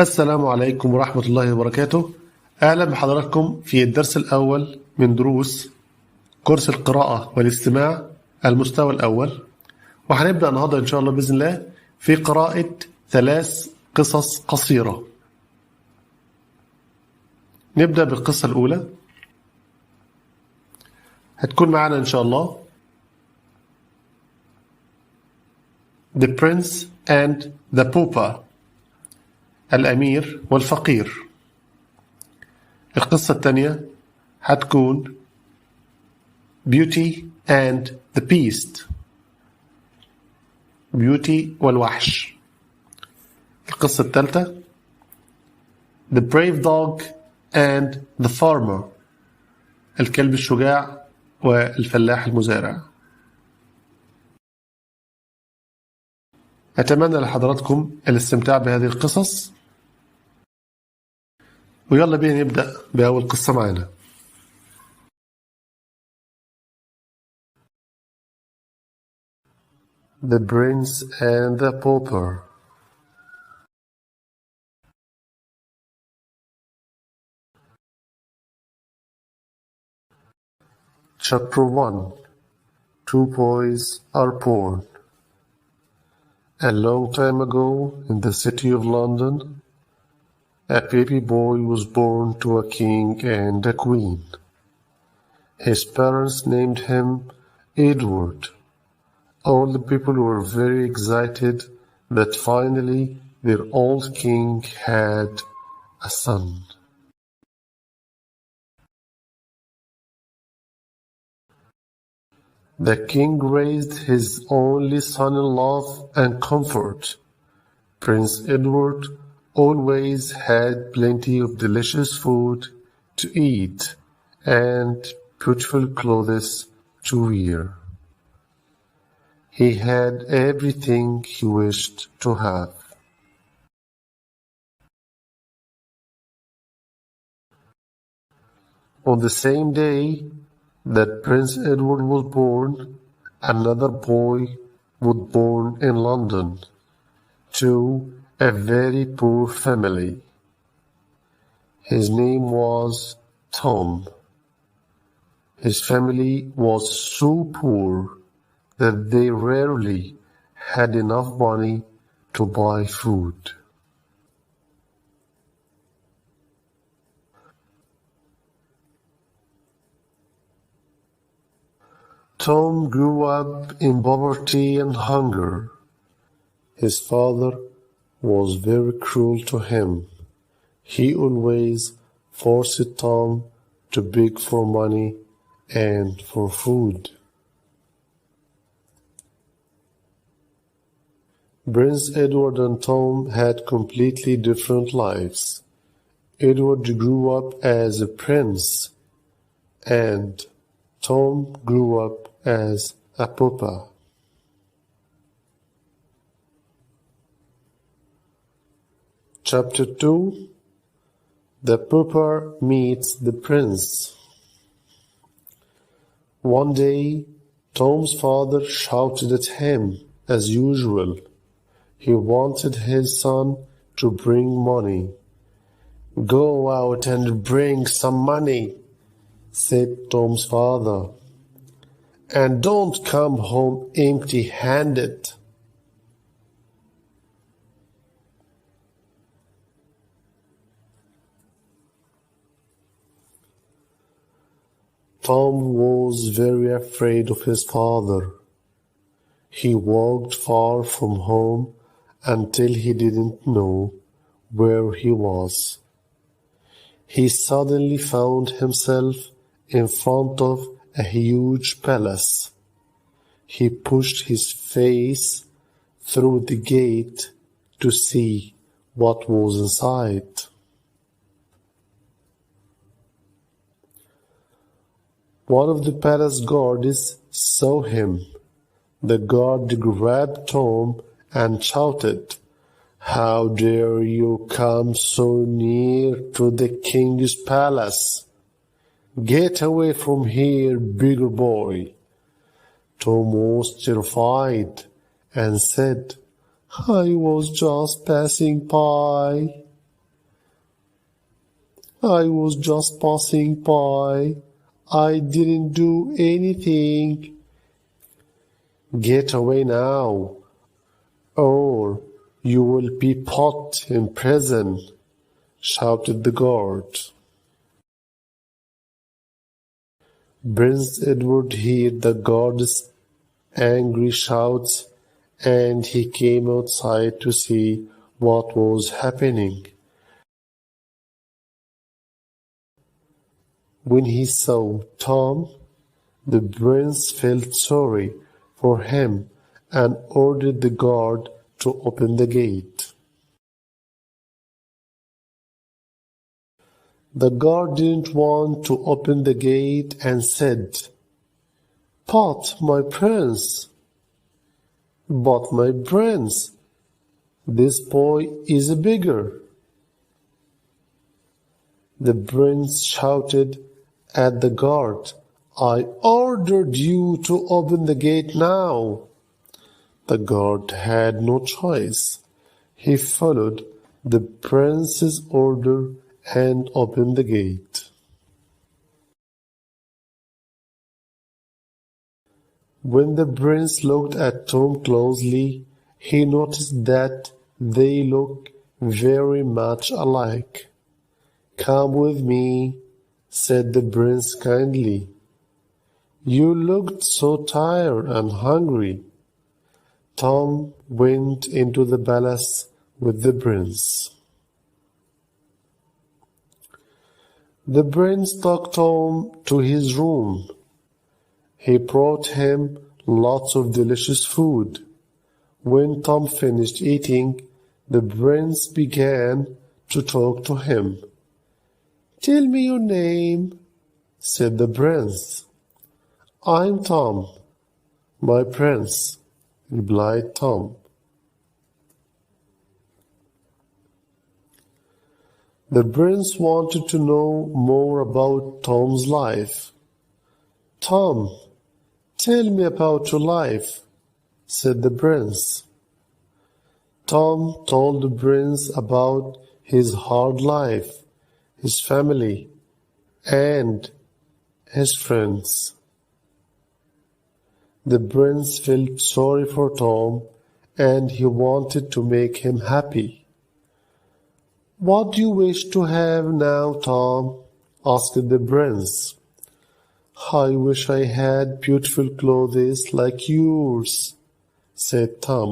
السلام عليكم ورحمة الله وبركاته. أهلا بحضراتكم في الدرس الأول من دروس كورس القراءة والاستماع المستوى الأول، وهنبدأ النهاردة إن شاء الله بإذن الله في قراءة 3 قصص قصيرة. نبدأ بالقصة الأولى، هتكون معنا إن شاء الله The Prince and the Pauper، الأمير والفقير. القصة الثانية هتكون Beauty and the Beast، بيوتي والوحش. القصة الثالثة The Brave Dog and the Farmer، الكلب الشجاع والفلاح المزارع. أتمنى لحضراتكم الاستمتاع بهذه القصص، ويلا بينا نبدأ بأول قصة معنا. The Prince and the Pauper. Chapter 1. 2 boys are born. A long time ago, in the city of London, a baby boy was born to a king and a queen. His parents named him Edward. All the people were very excited that finally their old king had a son. The king raised his only son in love and comfort. Prince Edward always had plenty of delicious food to eat and beautiful clothes to wear. He had everything he wished to have. On the same day that Prince Edward was born, another boy was born in London to a very poor family. His name was Tom. His family was so poor that they rarely had enough money to buy food. Tom grew up in poverty and hunger. His father was very cruel to him. He always forced Tom to beg for money and for food. Prince Edward and Tom had completely different lives. Edward grew up as a prince, and Tom grew up as a pauper. Chapter 2. The pauper meets the prince. One day, Tom's father shouted at him as usual. He wanted his son to bring money. "Go out and bring some money," said Tom's father, "and don't come home empty-handed." Tom was very afraid of his father. He walked far from home until he didn't know where he was. He suddenly found himself in front of a huge palace. He pushed his face through the gate to see what was inside. One of the palace guards saw him. The guard grabbed Tom and shouted, "How dare you come so near to the king's palace? Get away from here, bigger boy." Tom was terrified and said, "I was just passing by." I was just passing by. I didn't do anything. Get away now, or you will be put in prison, shouted the guard. Prince Edward heard the guard's angry shouts, and he came outside to see what was happening. When he saw Tom, the prince felt sorry for him and ordered the guard to open the gate. The guard didn't want to open the gate and said, "But my prince, this boy is a beggar." The prince shouted at the guard, "I ordered you to open the gate now." The guard had no choice. He followed the prince's order and opened the gate. When the prince looked at Tom closely, he noticed that they look very much alike. "Come with me," said the prince kindly. "You looked so tired and hungry." Tom went into the palace with the prince. The prince took Tom to his room. He brought him lots of delicious food. When Tom finished eating, the prince began to talk to him. "Tell me your name," said the prince. "I'm Tom, my prince," replied Tom. The prince wanted to know more about Tom's life. "Tom, tell me about your life," said the prince. Tom told the prince about his hard life, his family, and his friends. The prince felt sorry for Tom, and he wanted to make him happy. "What do you wish to have now, Tom?" asked the prince. "I wish I had beautiful clothes like yours," said Tom.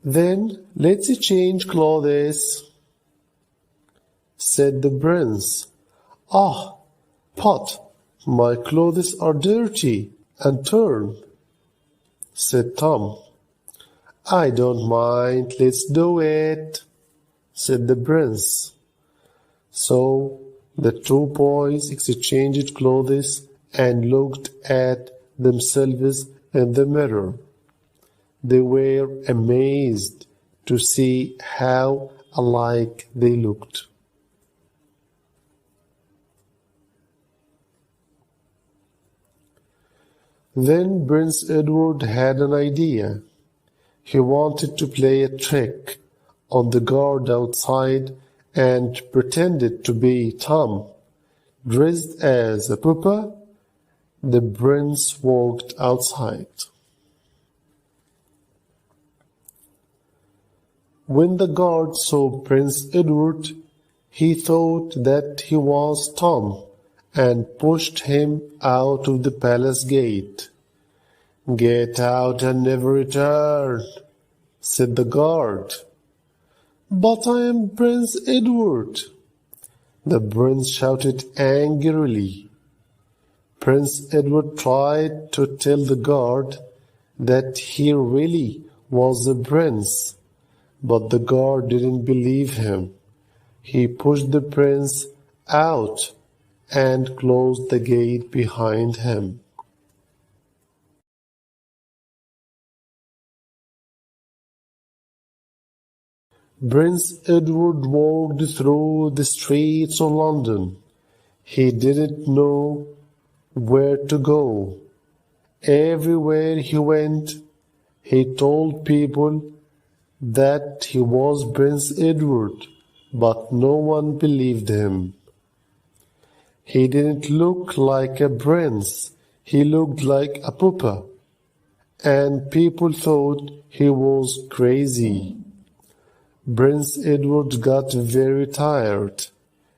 "Then let's change clothes," said the prince. "Ah, but my clothes are dirty and torn," said Tom. "I don't mind, let's do it," said the prince. So the two boys exchanged clothes and looked at themselves in the mirror. They were amazed to see how alike they looked. Then Prince Edward had an idea. He wanted to play a trick on the guard outside and pretended to be Tom. Dressed as a pauper, the prince walked outside. When the guard saw Prince Edward, he thought that he was Tom and pushed him out of the palace gate. "Get out and never return," said the guard. "But I am Prince Edward," the prince shouted angrily. Prince Edward tried to tell the guard that he really was a prince, but the guard didn't believe him. He pushed the prince out and closed the gate behind him. Prince Edward walked through the streets of London. He didn't know where to go. Everywhere he went, he told people that he was Prince Edward, but no one believed him. He didn't look like a prince, he looked like a pauper, and people thought he was crazy. Prince Edward got very tired.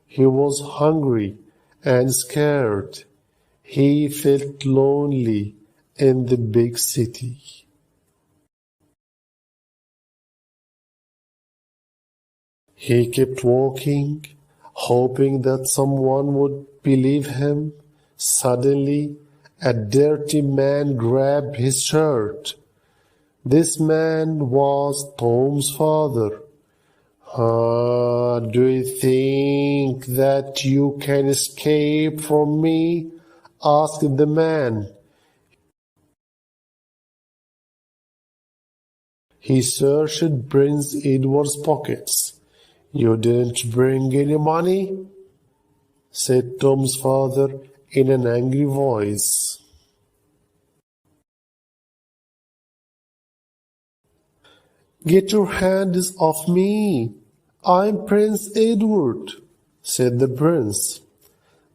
He was hungry and scared. He felt lonely in the big city. He kept walking, hoping that someone would believe him. Suddenly, a dirty man grabbed his shirt. This man was Tom's father. Do you think that you can escape from me? Asked the man. He searched Prince Edward's pockets. You didn't bring any money? Said Tom's father in an angry voice. Get your hands off me. I'm Prince Edward, said the prince.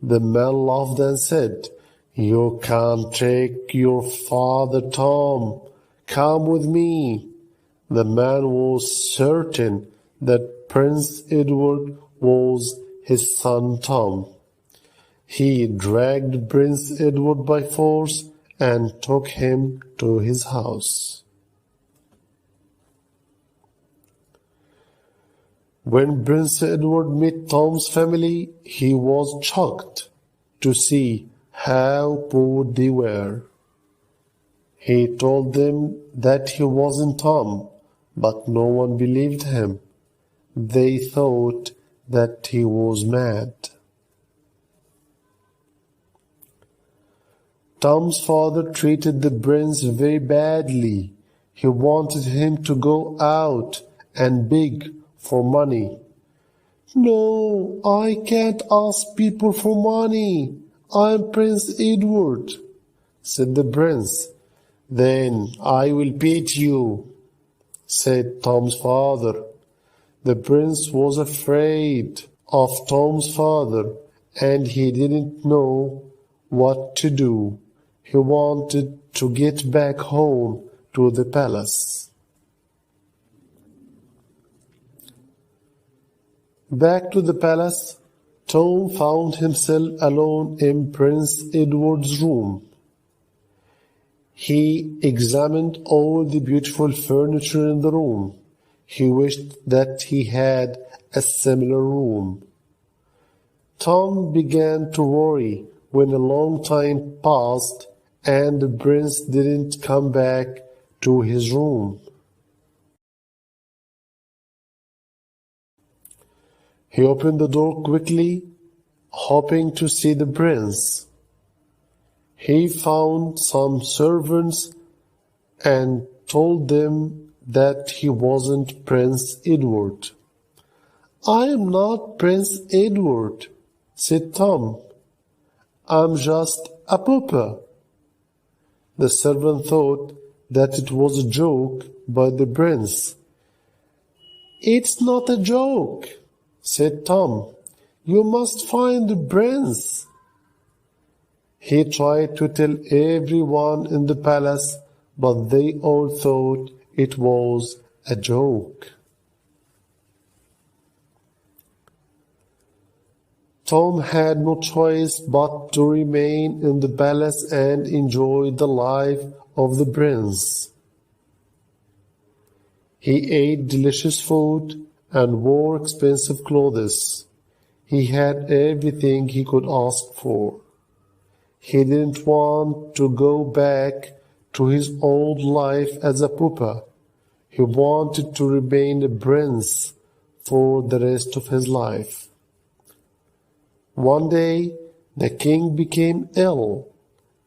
The man laughed and said, You can't take your father, Tom. Come with me. The man was certain that Prince Edward was his son Tom. He dragged Prince Edward by force and took him to his house. When Prince Edward met Tom's family, he was shocked to see how poor they were. He told them that he wasn't Tom, but no one believed him. They thought that he was mad. Tom's father treated the prince very badly. He wanted him to go out and beg for money. No, I can't ask people for money. I'm Prince Edward, said the prince. Then I will beat you, said Tom's father. The prince was afraid of Tom's father, and he didn't know what to do. He wanted to get back home to the palace. Back to the palace, Tom found himself alone in Prince Edward's room. He examined all the beautiful furniture in the room. He wished that he had a similar room. Tom began to worry when a long time passed and the prince didn't come back to his room. He opened the door quickly, hoping to see the prince. He found some servants and told them that he wasn't Prince Edward. I am not Prince Edward, said Tom. I'm just a pauper. The servant thought that it was a joke by the prince. It's not a joke, said Tom. You must find the prince. He tried to tell everyone in the palace, but they all thought it was a joke. Tom had no choice but to remain in the palace and enjoy the life of the prince. He ate delicious food and wore expensive clothes. He had everything he could ask for. He didn't want to go back to his old life as a pauper. He wanted to remain a prince for the rest of his life. One day, the king became ill,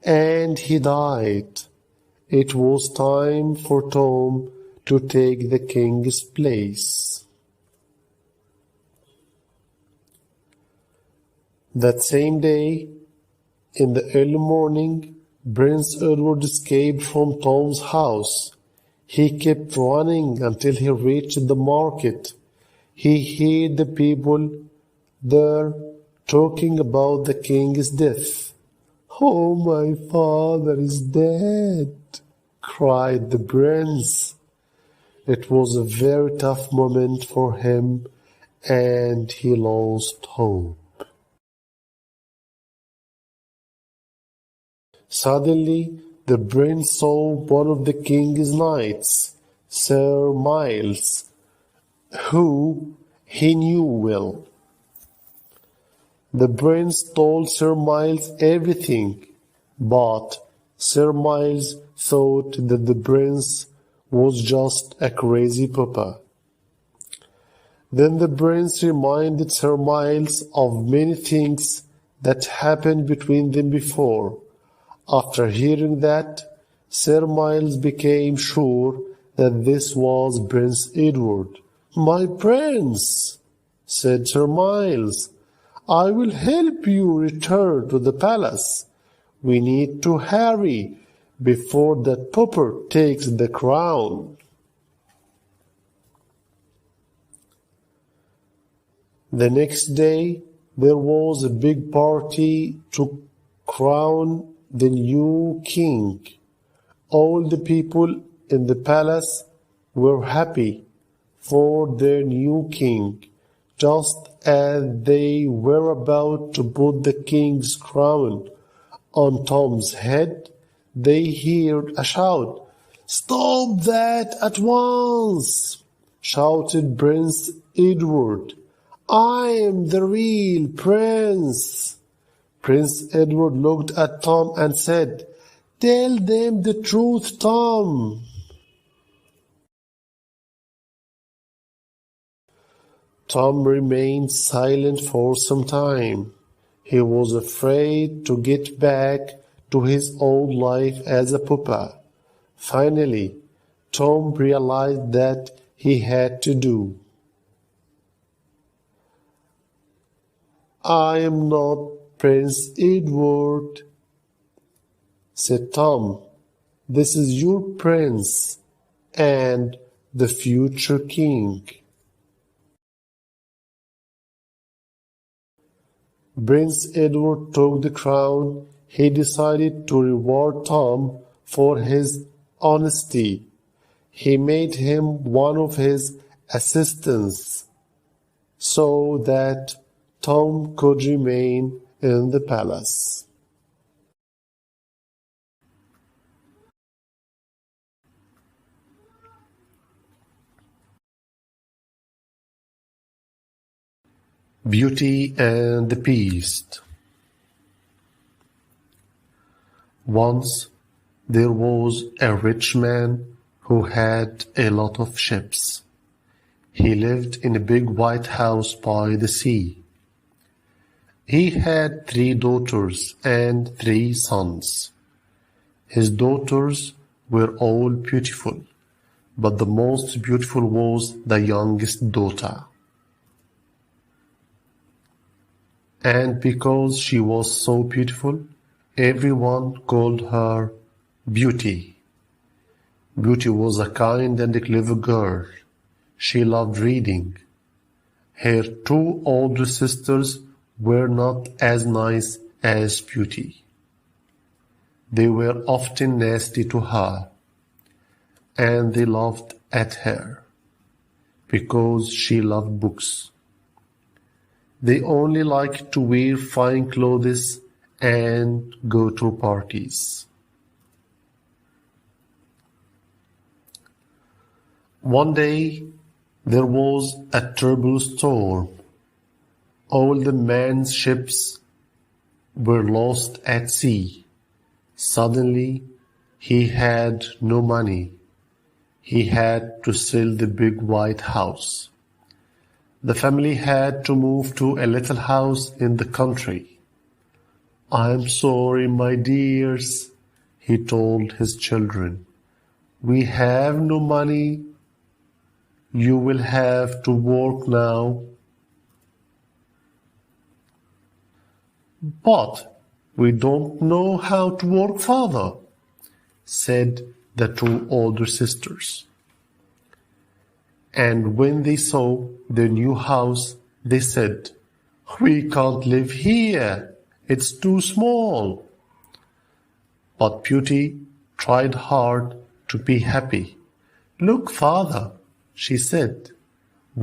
and he died. It was time for Tom to take the king's place. That same day, in the early morning, Prince Edward escaped from Tom's house. He kept running until he reached the market. He heard the people there talking about the king's death. "Oh, my father is dead," cried the prince. It was a very tough moment for him, and he lost hope. Suddenly, the prince saw one of the king's knights, Sir Miles, who he knew well. The prince told Sir Miles everything, but Sir Miles thought that the prince was just a crazy pauper. Then the prince reminded Sir Miles of many things that happened between them before. After hearing that, Sir Miles became sure that this was Prince Edward. "My prince," said Sir Miles, "I will help you return to the palace. We need to hurry before that pauper takes the crown." The next day, there was a big party to crown the new king. All the people in the palace were happy for their new king. Just as they were about to put the king's crown on Tom's head, they heard a shout. "Stop that at once!" shouted Prince Edward. "I am the real prince." Prince Edward looked at Tom and said, "Tell them the truth, Tom." Tom remained silent for some time. He was afraid to get back to his old life as a pauper. Finally, Tom realized that he had to do. "I am not Prince Edward," said Tom. "This is your prince and the future king." Prince Edward took the crown. He decided to reward Tom for his honesty. He made him one of his assistants so that Tom could remain in the palace. Beauty and the Beast. Once there was a rich man who had a lot of ships. He lived in a big white house by the sea. He had 3 daughters and 3 sons. His daughters were all beautiful, but the most beautiful was the youngest daughter. And because she was so beautiful, everyone called her Beauty. Beauty was a kind and clever girl. She loved reading. Her 2 older sisters were not as nice as Beauty. They were often nasty to her, and they laughed at her because she loved books. They only liked to wear fine clothes and go to parties. One day there was a terrible storm. All the man's ships were lost at sea. Suddenly, he had no money. He had to sell the big white house. The family had to move to a little house in the country. "I'm sorry, my dears," he told his children. "We have no money. You will have to work now." "But we don't know how to work, father," said the two older sisters. And when they saw the new house, they said, "We can't live here. It's too small." But Beauty tried hard to be happy. "Look, Father," she said,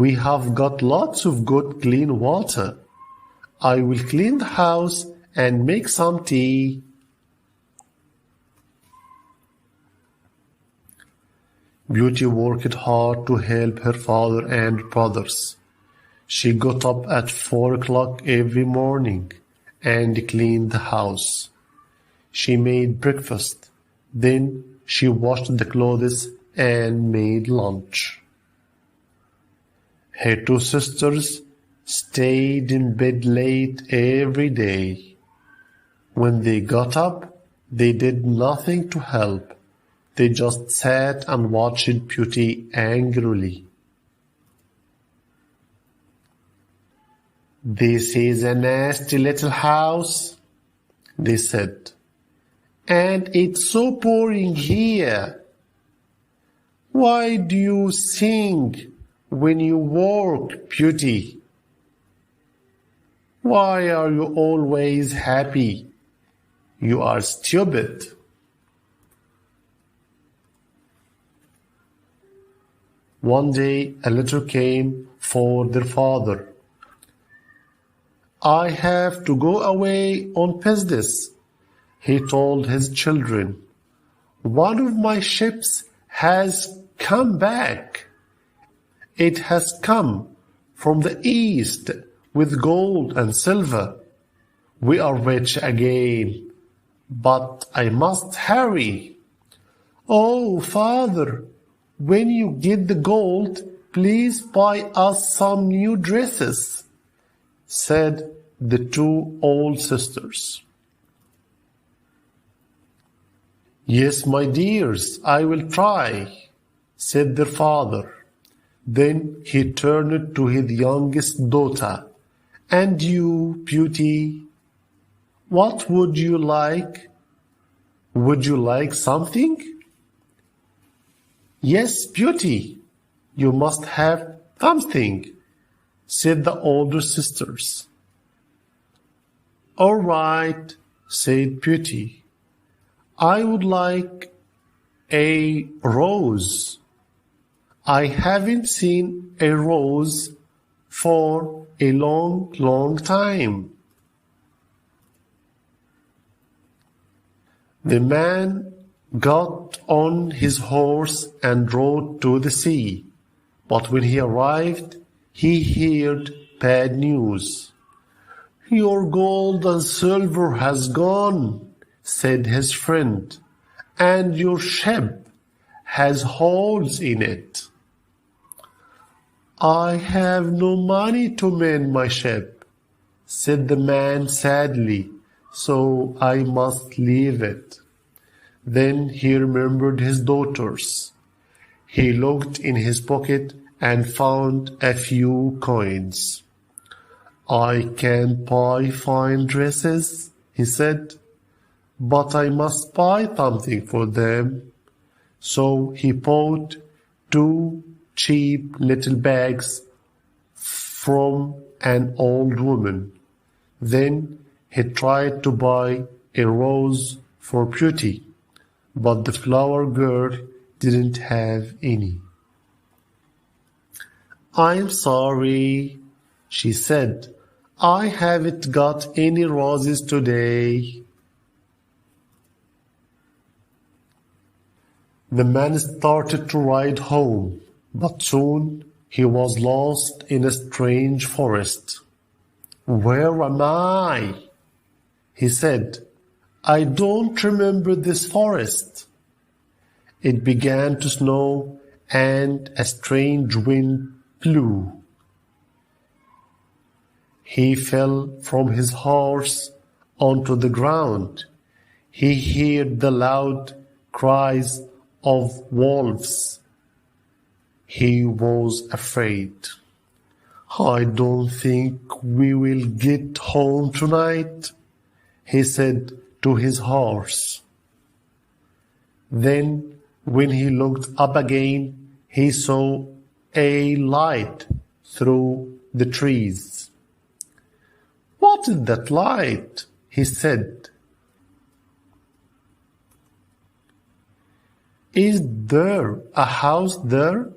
"we have got lots of good clean water. I will clean the house and make some tea." Beauty worked hard to help her father and brothers. She got up at 4 o'clock every morning and cleaned the house. She made breakfast. Then she washed the clothes and made lunch. Her two sisters stayed in bed late every day. When they got up, they did nothing to help. They just sat and watched Beauty angrily. "This is a nasty little house," they said, "and it's so boring here. Why do you sing when you work, Beauty? Why are you always happy? You are stupid." One day a letter came for their father. "I have to go away on business," he told his children. "One of my ships has come back. It has come from the east with gold and silver. We are rich again, but I must hurry." "Oh, Father, when you get the gold, please buy us some new dresses," said the two old sisters. "Yes, my dears, I will try," said their father. Then he turned to his youngest daughter. "And you, Beauty, what would you like? Would you like something?" "Yes, Beauty, you must have something," said the older sisters. "All right," said Beauty. "I would like a rose. I haven't seen a rose for a long, long time." The man got on his horse and rode to the sea, but when he arrived, he heard bad news. "Your gold and silver has gone," said his friend, "and your ship has holes in it." "I have no money to mend my ship," said the man sadly, "so I must leave it." Then he remembered his daughters. He looked in his pocket and found a few coins. "I can buy fine dresses," he said, "but I must buy something for them." So he bought 2 cheap little bags from an old woman. Then he tried to buy a rose for Beauty, but the flower girl didn't have any. "I'm sorry," she said, "I haven't got any roses today." The man started to ride home, but soon he was lost in a strange forest. "Where am I?" he said. "I don't remember this forest." It began to snow and a strange wind blew. He fell from his horse onto the ground. He heard the loud cries of wolves. He was afraid. "I don't think we will get home tonight," he said to his horse. Then When he looked up again, he saw a light through the trees. "What is that light?" he said. "Is there a house there?"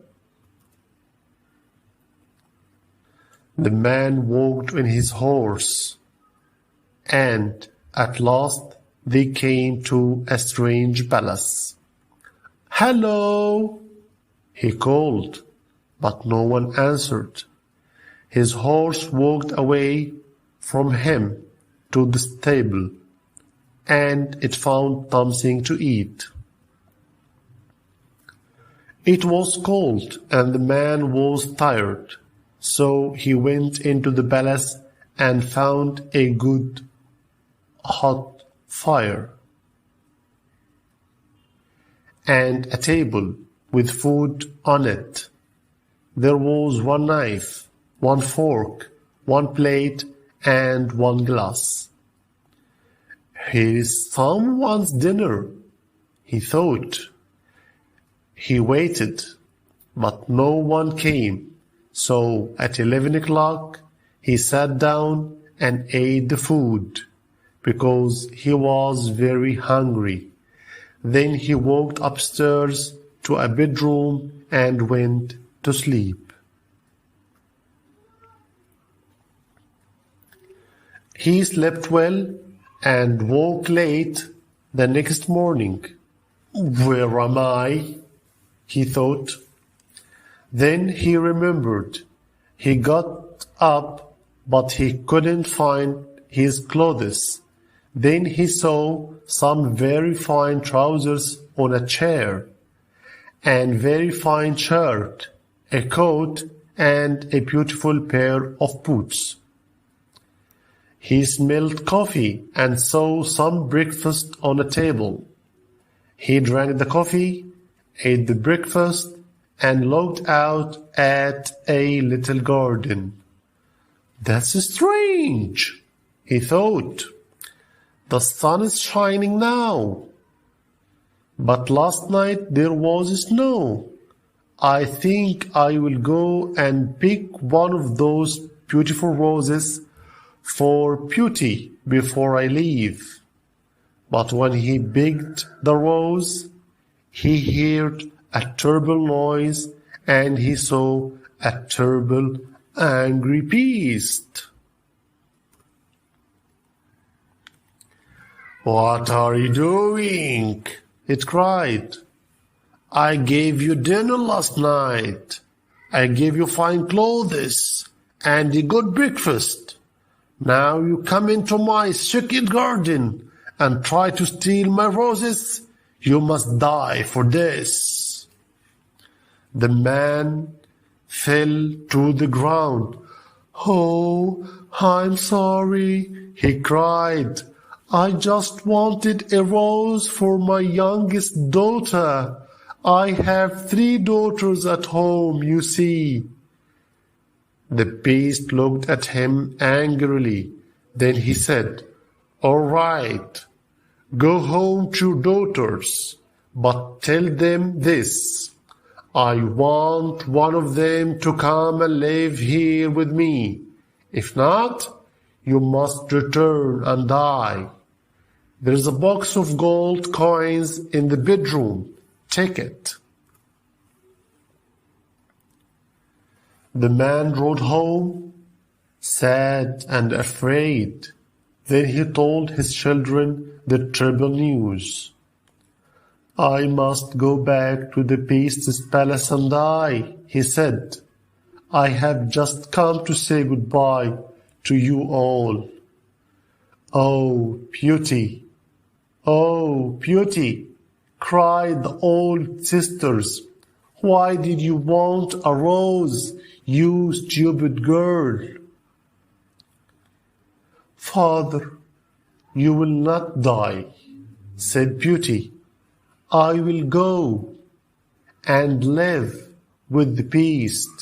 The man walked on his horse, and at last they came to a strange palace. "Hello!" he called, but no one answered. His horse walked away from him to the stable, and it found something to eat. It was cold, and the man was tired, so he went into the palace and found a good hot fire and a table with food on it. There was one knife, one fork, one plate, and one glass. "Here is someone's dinner," he thought. He waited, but no one came, so at 11 o'clock he sat down and ate the food, because he was very hungry. Then he walked upstairs to a bedroom and went to sleep. He slept well and woke late the next morning. "Where am I?" he thought. Then he remembered. He got up, but he couldn't find his clothes. Then he saw some very fine trousers on a chair, and very fine shirt, a coat, and a beautiful pair of boots. He smelled coffee and saw some breakfast on a table. He drank the coffee, ate the breakfast, and looked out at a little garden. "That's strange," he thought. "The sun is shining now, but last night there was snow. I think I will go and pick one of those beautiful roses for beauty before I leave." But when he picked the rose, he heard a terrible noise, and he saw a terrible angry beast. "What are you doing?" it cried. "I gave you dinner last night. I gave you fine clothes and a good breakfast. Now you come into my secret garden and try to steal my roses. You must die for this." The man fell to the ground. "Oh, I'm sorry," he cried. "I just wanted a rose for my youngest daughter. I have 3 daughters at home, you see." The beast looked at him angrily. Then he said, "All right, go home to your daughters, but tell them this. I want one of them to come and live here with me. If not, you must return and die. There's a box of gold coins in the bedroom. Take it." The man rode home, sad and afraid. Then he told his children the terrible news. "I must go back to the beast's palace and die," he said. "I have just come to say goodbye to you all." "Oh, beauty! Oh, beauty!" cried the old sisters. "Why did you want a rose, you stupid girl?" "Father, you will not die," said Beauty. "I will go and live with the beast."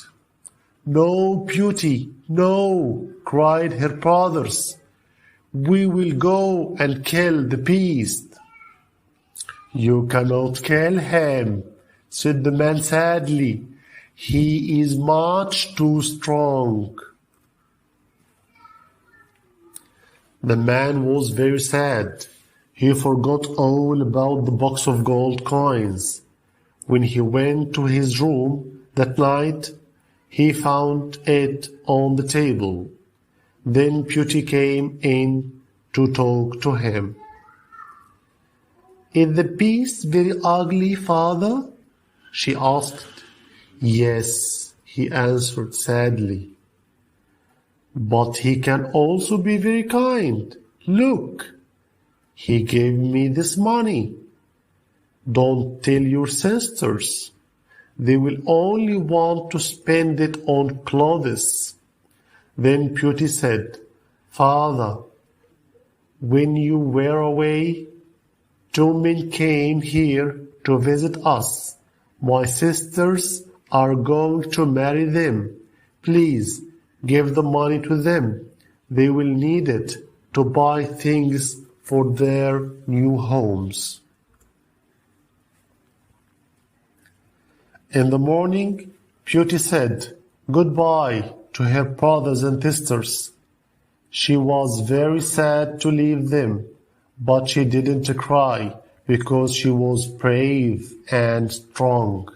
"No, Beauty, no," cried her brothers. "We will go and kill the beast." You cannot kill him, said the man sadly. He is much too strong. The man was very sad. He forgot all about the box of gold coins. When he went to his room that night, he found it on the table. Then Beauty came in to talk to him. Is the beast very ugly, father? She asked. Yes, he answered sadly. But he can also be very kind. Look, he gave me this money. Don't tell your sisters. They will only want to spend it on clothes. Then Beauty said, Father, when you were away, 2 men came here to visit us. My sisters are going to marry them. Please give the money to them. They will need it to buy things for their new homes. In the morning, Beauty said goodbye to her brothers and sisters. She was very sad to leave them, but she didn't cry because she was brave and strong.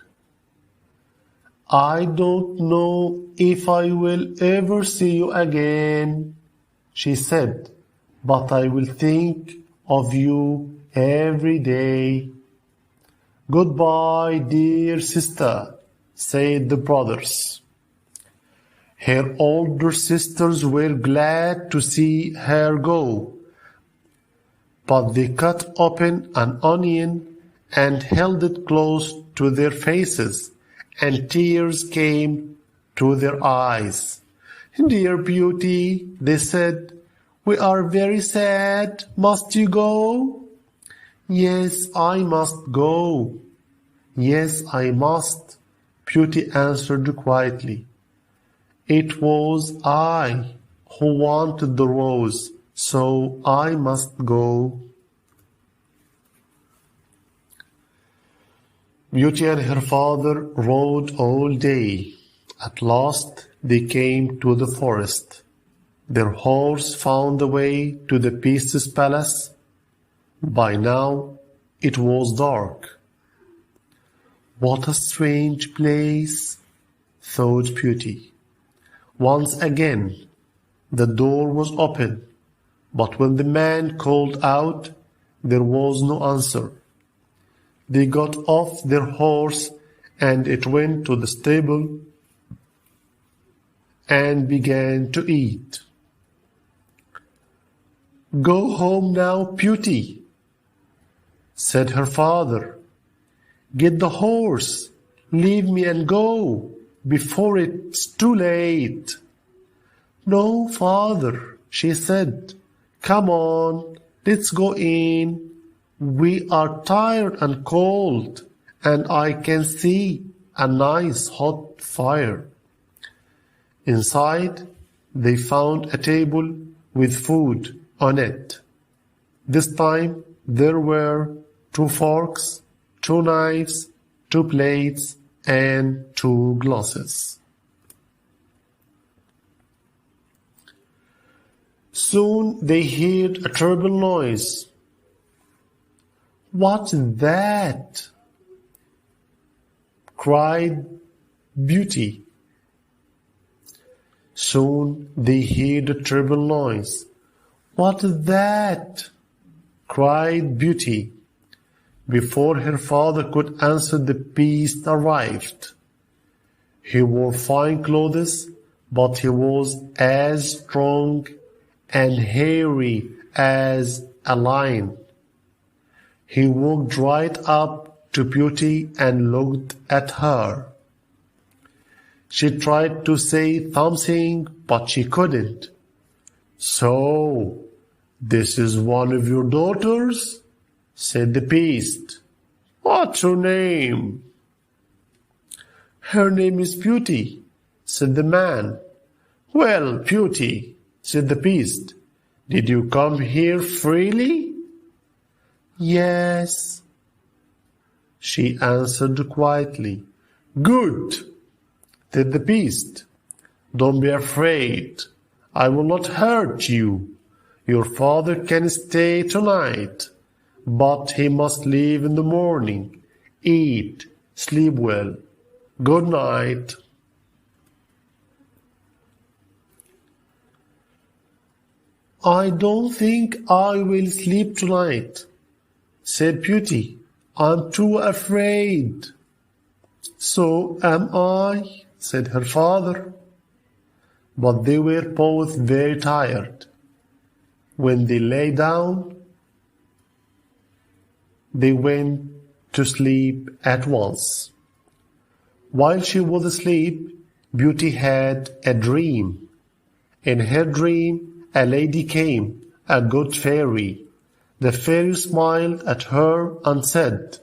I don't know if I will ever see you again, she said, but I will think of you every day. Goodbye, dear sister, said the brothers. Her older sisters were glad to see her go, but they cut open an onion and held it close to their faces, and tears came to their eyes. Dear Beauty, they said, we are very sad. Must you go? Yes, I must go. Yes, I must, Beauty answered quietly. It was I who wanted the rose, so I must go. Beauty and her father rode all day. At last they came to the forest. Their horse found the way to the Beast's palace. By now it was dark. What a strange place, thought Beauty. Once again the door was open, but when the man called out, there was no answer. They got off their horse and it went to the stable and began to eat. Go home now, Beauty, said her father. Get the horse, leave me and go before it's too late. No, father, she said. Come on, let's go in. We are tired and cold, and I can see a nice hot fire. Inside, they found a table with food on it. This time there were 2 forks, 2 knives, 2 plates, and 2 glasses. Soon they heard a terrible noise. What's that? cried Beauty. Soon they heard a terrible noise. What's that? cried Beauty. Before her father could answer, the beast arrived. He wore fine clothes, but he was as strong and hairy as a lion. He walked right up to Beauty and looked at her. She tried to say something, but she couldn't. So, this is one of your daughters? Said the beast. What's her name? Her name is Beauty, said the man. Well, Beauty, said the beast, did you come here freely? Yes, she answered quietly. Good, said the beast. Don't be afraid. I will not hurt you. Your father can stay tonight, but he must leave in the morning. Eat, sleep well. Good night. I don't think I will sleep tonight, said Beauty. I'm too afraid. So am I, said her father. But they were both very tired. When they lay down, they went to sleep at once. While she was asleep, Beauty had a dream. In her dream, a lady came, a good fairy. The fairy smiled at her and said,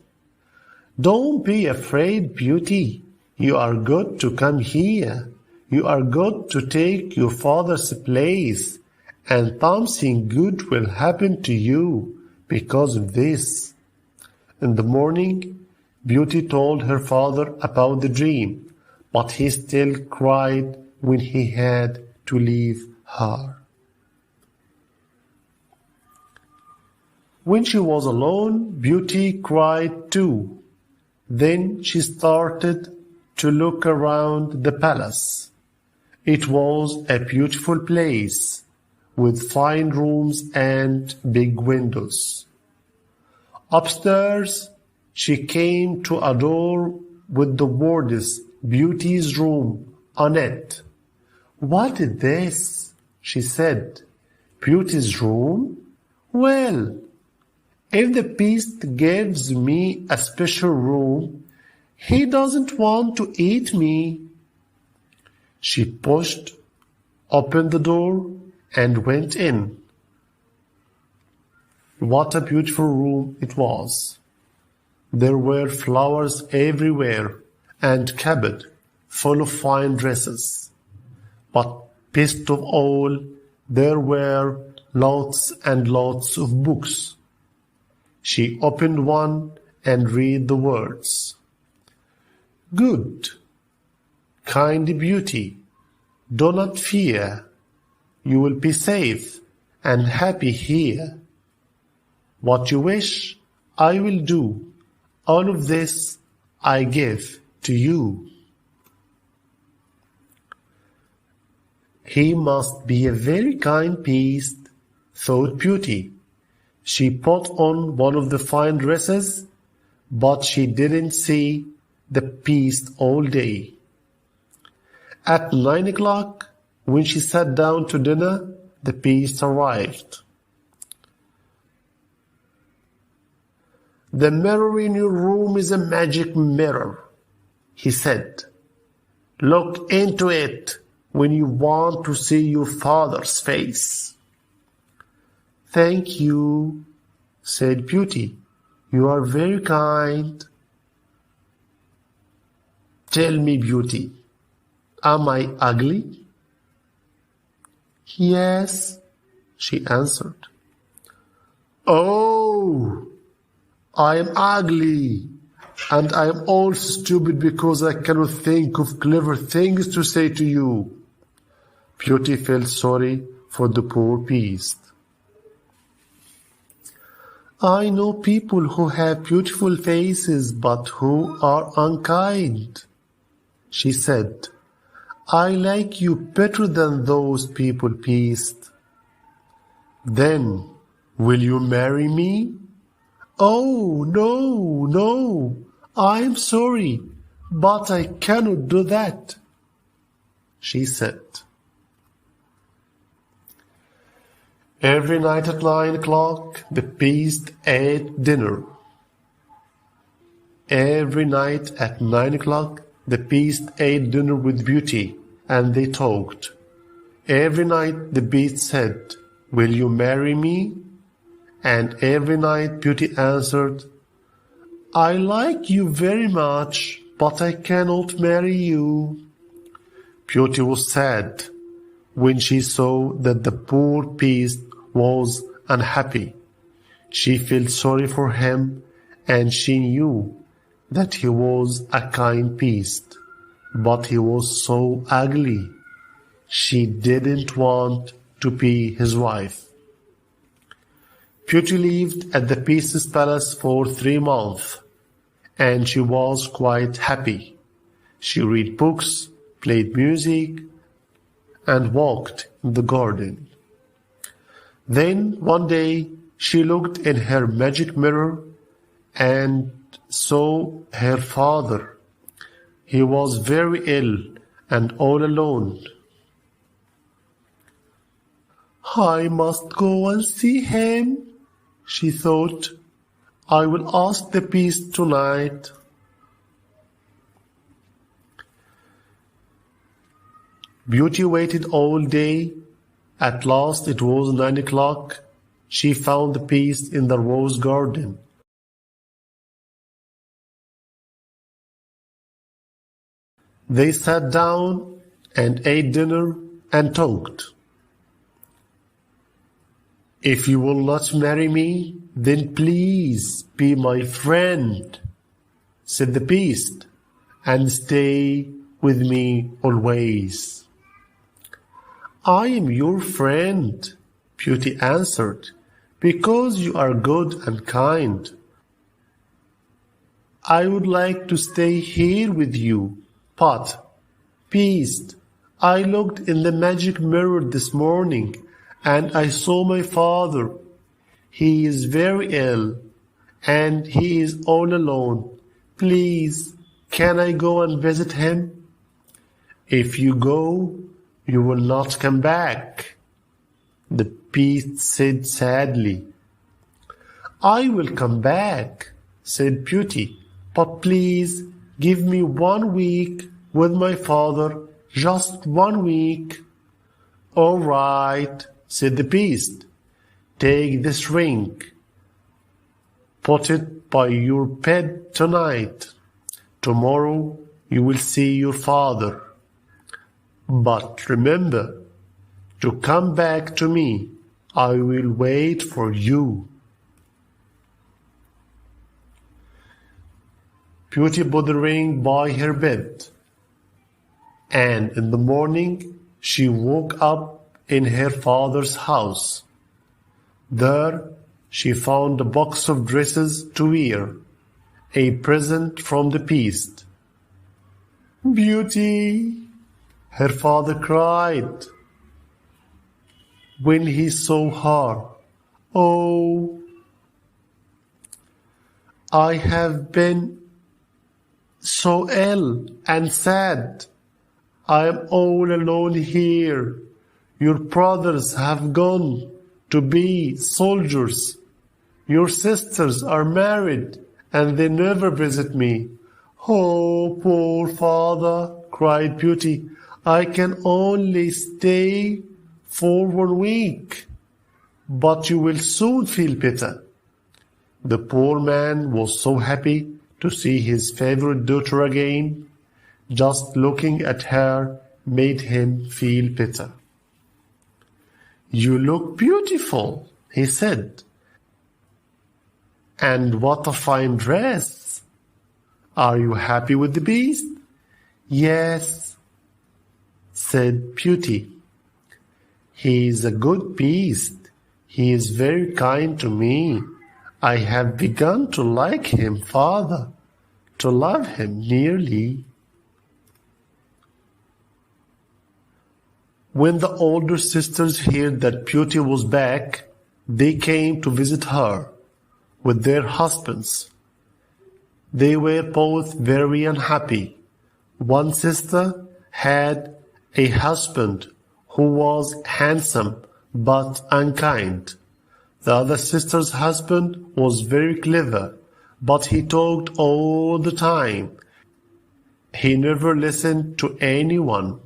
Don't be afraid, Beauty. You are good to come here. You are good to take your father's place, and something good will happen to you because of this. In the morning, Beauty told her father about the dream, but he still cried when he had to leave her. When she was alone, Beauty cried too. Then she started to look around the palace. It was a beautiful place with fine rooms and big windows. Upstairs, she came to a door with the words Beauty's room on it. What is this? She said. Beauty's room? Well, if the beast gives me a special room, he doesn't want to eat me. She pushed open the door and went in. What a beautiful room it was. There were flowers everywhere and cupboard full of fine dresses. But best of all, there were lots and lots of books. She opened one and read the words. Good, kind Beauty, do not fear. You will be safe and happy here. What you wish, I will do. All of this I give to you. He must be a very kind beast, thought Beauty. She put on one of the fine dresses, but she didn't see the beast all day. At 9 o'clock, when she sat down to dinner, the beast arrived. The mirror in your room is a magic mirror, he said. Look into it when you want to see your father's face. Thank you, said Beauty. You are very kind. Tell me, Beauty, am I ugly? Yes, she answered. Oh, I am ugly, and I am all stupid because I cannot think of clever things to say to you. Beauty felt sorry for the poor beast. I know people who have beautiful faces but who are unkind, she said. I like you better than those people, beast. Then, will you marry me? Oh, no, no, I'm sorry, but I cannot do that, she said. Every night at 9 o'clock, the beast ate dinner. Every night at 9 o'clock, the beast ate dinner with Beauty, and they talked. Every night the beast said, Will you marry me? And every night Beauty answered, I like you very much, but I cannot marry you. Beauty was sad when she saw that the poor beast was unhappy. She felt sorry for him, and she knew that he was a kind beast, but he was so ugly. She didn't want to be his wife. Beauty lived at the Beast's palace for 3 months, and she was quite happy. She read books, played music, and walked in the garden. Then one day she looked in her magic mirror and saw her father. He was very ill and all alone. I must go and see him, she thought. I will ask the beast tonight. Beauty waited all day. At last it was 9 o'clock. She found the beast in the rose garden. They sat down and ate dinner and talked. If you will not marry me, then please be my friend, said the beast, and stay with me always. I am your friend, Beauty answered, because you are good and kind. I would like to stay here with you, but, Beast, I looked in the magic mirror this morning and I saw my father. He is very ill and he is all alone. Please, can I go and visit him? If you go, you will not come back, the beast said sadly. I will come back, said Beauty, but please give me 1 week with my father, just 1 week. All right, said the beast. Take this ring. Put it by your bed tonight. Tomorrow you will see your father. But remember to come back to me. I will wait for you. Beauty put the ring by her bed, and in the morning she woke up in her father's house. There she found a box of dresses to wear, a present from the beast. Beauty, her father cried when he saw her. Oh, I have been so ill and sad. I am all alone here. Your brothers have gone to be soldiers. Your sisters are married and they never visit me. Oh, poor father, cried Beauty. I can only stay for 1 week, but you will soon feel better. The poor man was so happy to see his favorite daughter again. Just looking at her made him feel better. You look beautiful, he said. And what a fine dress. Are you happy with the beast? Yes, said Beauty. He is a good beast. He is very kind to me. I have begun to like him, father, to love him nearly. When the older sisters heard that Beauty was back, they came to visit her with their husbands. They were both very unhappy. One sister had a husband who was handsome but unkind. The other sister's husband was very clever, but he talked all the time. He never listened to anyone.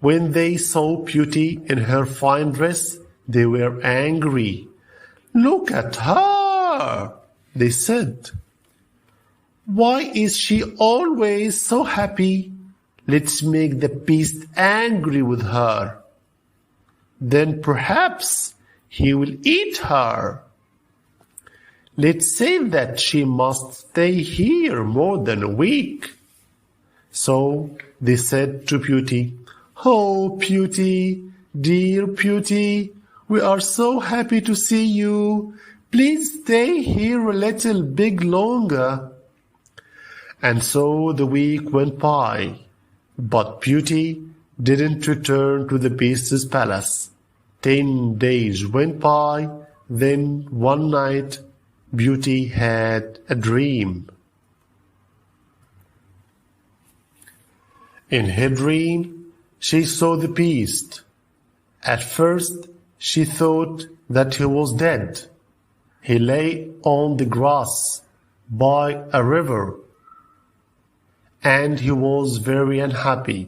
When they saw Beauty in her fine dress, they were angry. Look at her, they said. Why is she always so happy? Let's make the beast angry with her. Then perhaps he will eat her. let's say that she must stay here more than a week. So they said to Beauty, "Oh, Beauty, dear Beauty, we are so happy to see you. Please stay here a little bit longer." And so the week went by, but Beauty didn't return to the Beast's palace. 10 days went by, then one night Beauty had a dream. In her dream, she saw the Beast. At first, she thought that he was dead. He lay on the grass by a river, and he was very unhappy.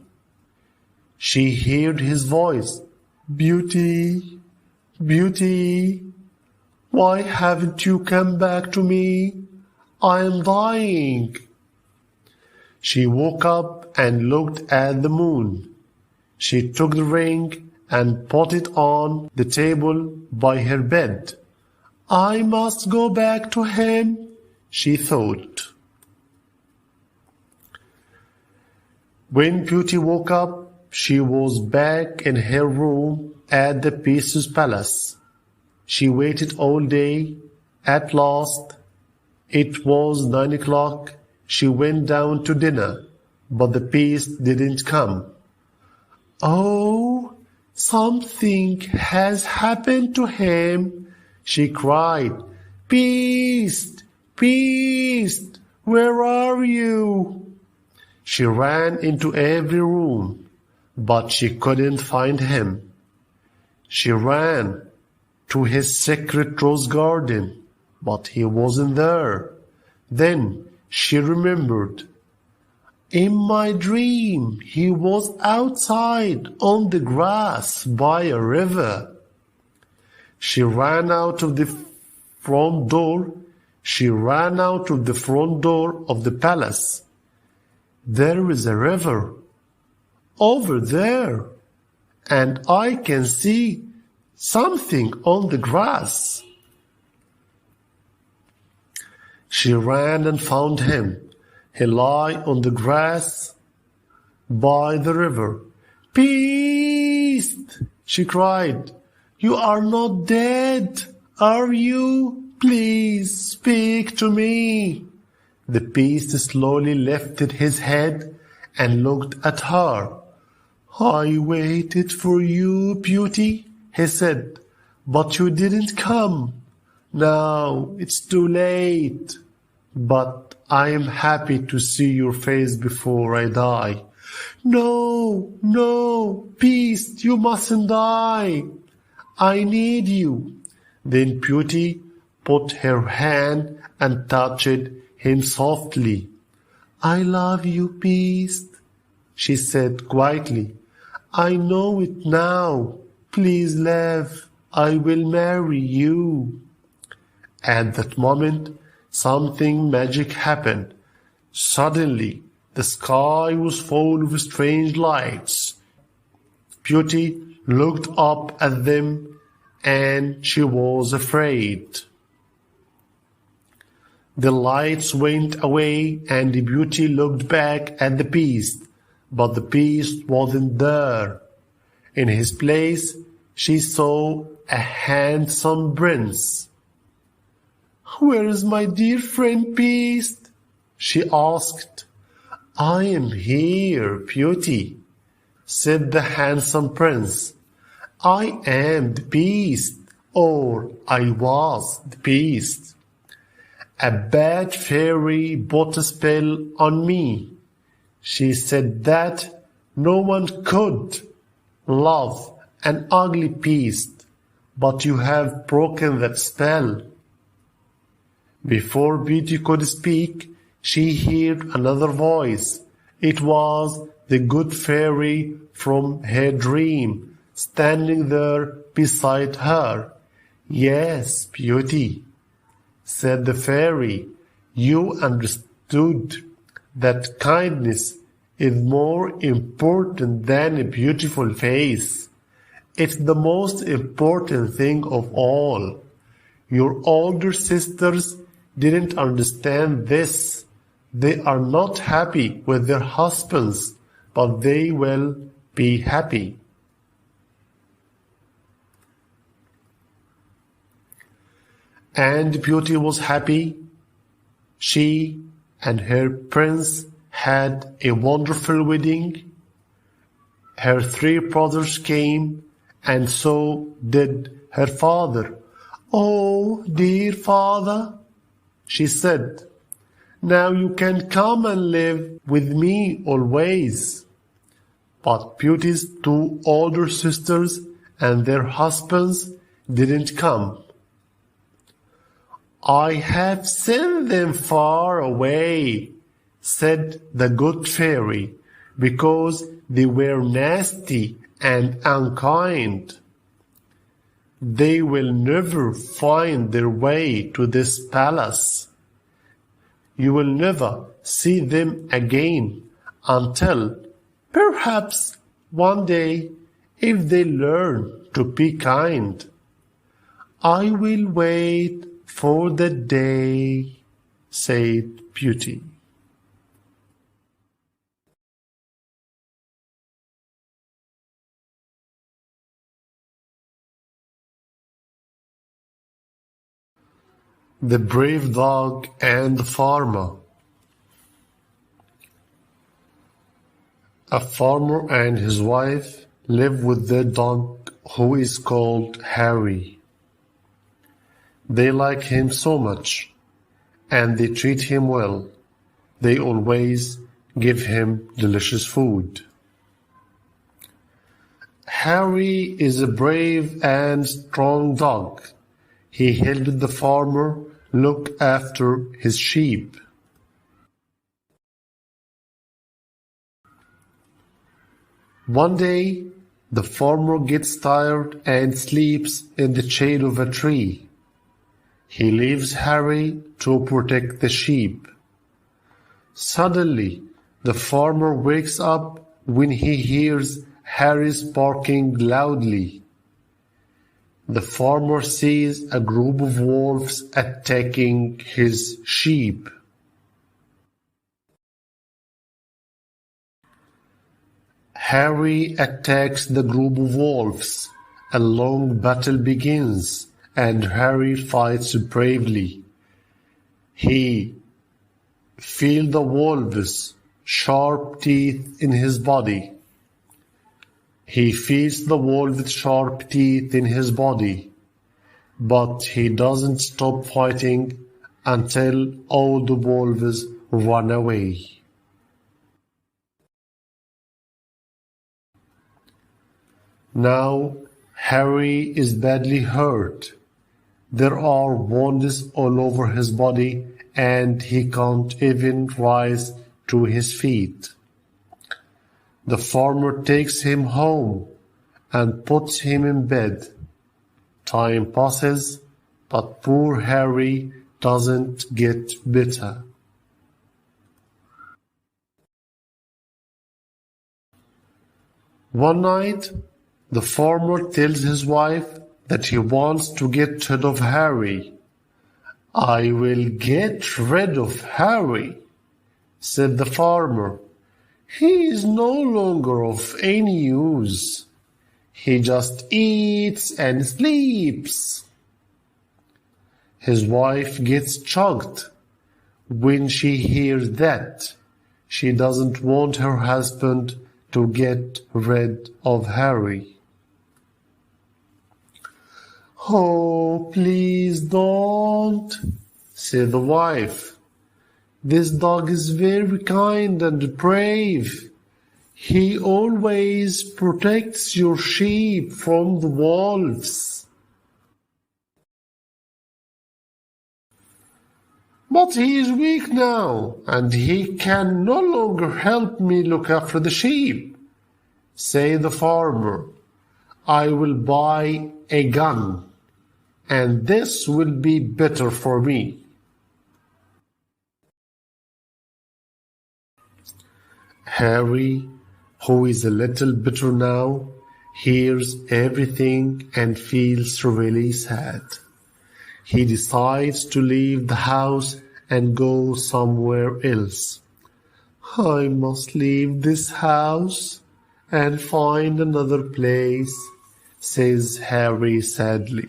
She heard his voice, "Beauty, Beauty, why haven't you come back to me? I am dying." She woke up and looked at the moon. She took the ring and put it on the table by her bed. "I must go back to him," she thought. When Beauty woke up, she was back in her room at the Beast's palace. She waited all day. At last, it was 9 o'clock. She went down to dinner, but the Beast didn't come. "Oh, something has happened to him," she cried. "Beast, Beast, where are you?" She ran into every room, but she couldn't find him. She ran to his secret rose garden, but he wasn't there. Then she remembered. In my dream, he was outside on the grass by a river. She ran out of the front door. She ran out of the front door of the palace. There is a river over there, and I can see something on the grass. She ran and found him. He lay on the grass by the river. "Beast!" she cried. "You are not dead, are you? Please speak to me." The Beast slowly lifted his head and looked at her. "I waited for you, Beauty," he said, "but you didn't come. Now it's too late. But I am happy to see your face before I die." "No, no, Beast, you mustn't die. I need you." Then Beauty put her hand and touched him softly. "I love you, Beast," she said quietly. "I know it now. Please live. I will marry you." At that moment, something magic happened. Suddenly, the sky was full of strange lights. Beauty looked up at them, and she was afraid. The lights went away, and the Beauty looked back at the Beast, but the Beast wasn't there. In his place, she saw a handsome prince. "Where is my dear friend Beast?" she asked. "I am here, Beauty," said the handsome prince. "I am the Beast, or I was the Beast. A bad fairy put a spell on me. She said that no one could love an ugly beast, but you have broken that spell." Before Beauty could speak, she heard another voice. It was the good fairy from her dream, standing there beside her. "Yes, Beauty," said the fairy, "you understood that kindness is more important than a beautiful face. It's the most important thing of all. Your older sisters didn't understand this. They are not happy with their husbands, but they will be happy. And Beauty was happy. She and her prince had a wonderful wedding. Her 3 brothers came, and so did her father. "Oh, dear father," she said, "now you can come and live with me always." But Beauty's 2 older sisters and their husbands didn't come. "I have sent them far away," said the good fairy, "because they were nasty and unkind. They will never find their way to this palace. You will never see them again until, perhaps one day, if they learn to be kind. I will wait for the day," said Beauty. The Brave Dog and the Farmer. A farmer and his wife live with their dog, who is called Harry. They like him so much, and they treat him well. They always give him delicious food. Harry is a brave and strong dog. He helped the farmer look after his sheep. One day, the farmer gets tired and sleeps in the shade of a tree. He leaves Harry to protect the sheep. Suddenly, the farmer wakes up when he hears Harry's barking loudly. The farmer sees a group of wolves attacking his sheep. Harry attacks the group of wolves. A long battle begins, and Harry fights bravely. He feels the wolves' sharp teeth in his body. He feels the wolves' sharp teeth in his body, but he doesn't stop fighting until all the wolves run away. Now Harry is badly hurt. There are wounds all over his body, and he can't even rise to his feet. The farmer takes him home and puts him in bed. Time passes, but poor Harry doesn't get better. One night, the farmer tells his wife that he wants to get rid of Harry. "I will get rid of Harry," said the farmer. "He is no longer of any use. He just eats and sleeps." His wife gets shocked when she hears that. She doesn't want her husband to get rid of Harry. "Oh, please don't," said the wife. "This dog is very kind and brave. He always protects your sheep from the wolves." "But he is weak now, and he can no longer help me look after the sheep," said the farmer. "I will buy a gun, and this will be better for me." Harry, who is a little bitter now, hears everything and feels really sad. He decides to leave the house and go somewhere else. I must leave this house and find another place, says Harry sadly.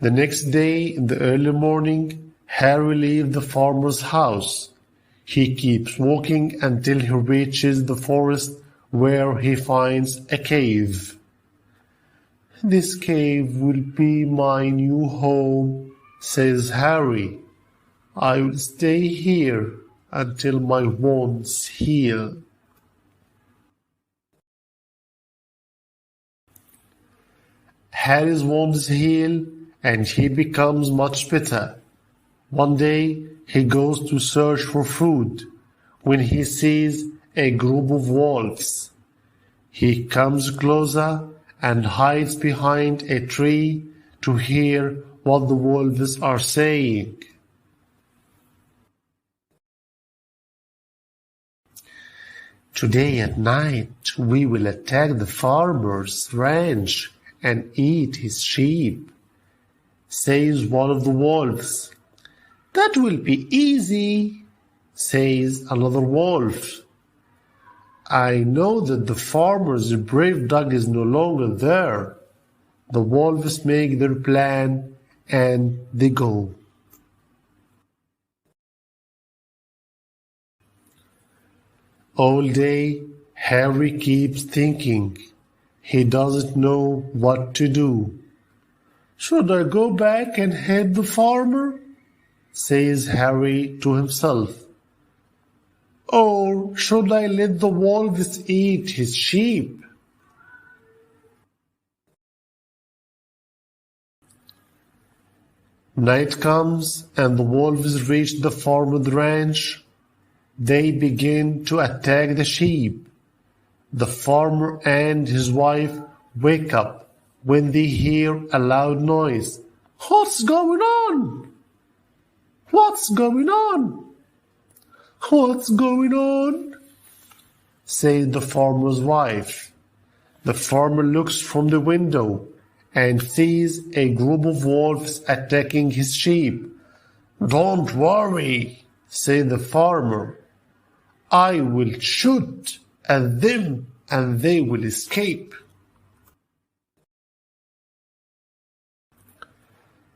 The next day, in the early morning, Harry leaves the farmer's house. He keeps walking until he reaches the forest where he finds a cave. This cave will be my new home, says Harry. I will stay here until my wounds heal. Harry's wounds heal and he becomes much better. One day he goes to search for food when he sees a group of wolves. He comes closer and hides behind a tree to hear what the wolves are saying. Today at night we will attack the farmer's ranch and eat his sheep, says one of the wolves. That will be easy, says another wolf. I know that the farmer's brave dog is no longer there. The wolves make their plan and they go. All day, Harry keeps thinking. He doesn't know what to do. Should I go back and help the farmer? Says Harry to himself. Or should I let the wolves eat his sheep? Night comes and the wolves reach the farmer's ranch. They begin to attack the sheep. The farmer and his wife wake up when they hear a loud noise. What's going on? What's going on? What's going on? Says the farmer's wife. The farmer looks from the window and sees a group of wolves attacking his sheep. Don't worry, said the farmer. I will shoot at them and they will escape.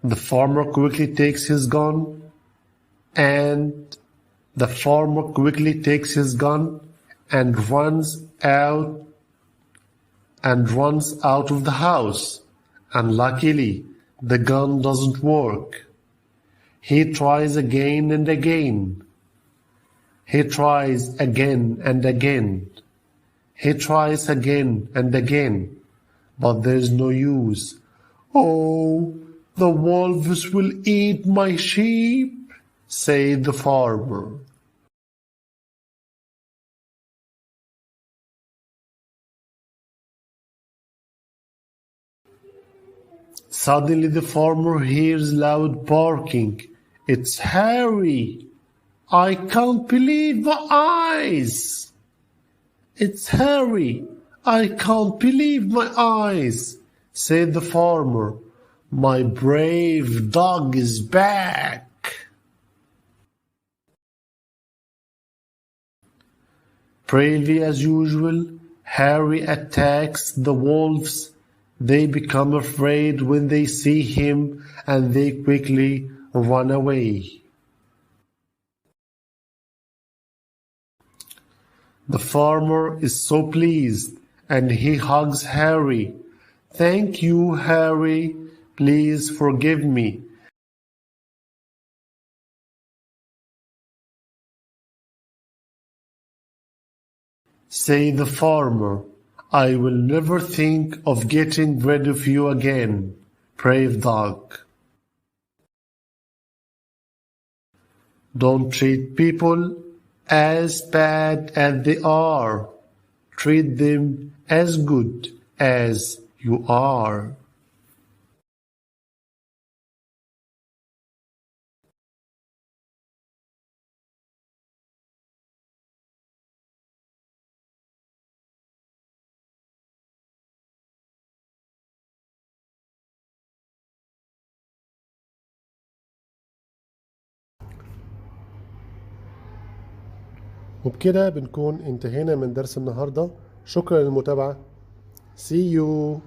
The farmer quickly takes his gun and runs out of the house. And luckily, the gun doesn't work. He tries again and again. He tries again and again. He tries again and again. But there's no use. Oh, the wolves will eat my sheep, said the farmer. Suddenly the farmer hears loud barking. It's Harry! I can't believe my eyes! It's Harry! I can't believe my eyes, said the farmer. My brave dog is back. Bravely as usual, Harry attacks the wolves. They become afraid when they see him and they quickly run away. The farmer is so pleased and he hugs Harry. Thank you, Harry. Please forgive me. Say the farmer. I will never think of getting rid of you again, brave dog. Don't treat people as bad as they are. Treat them as good as you are. وبكده بنكون انتهينا من درس النهاردة. شكرا للمتابعة. See you.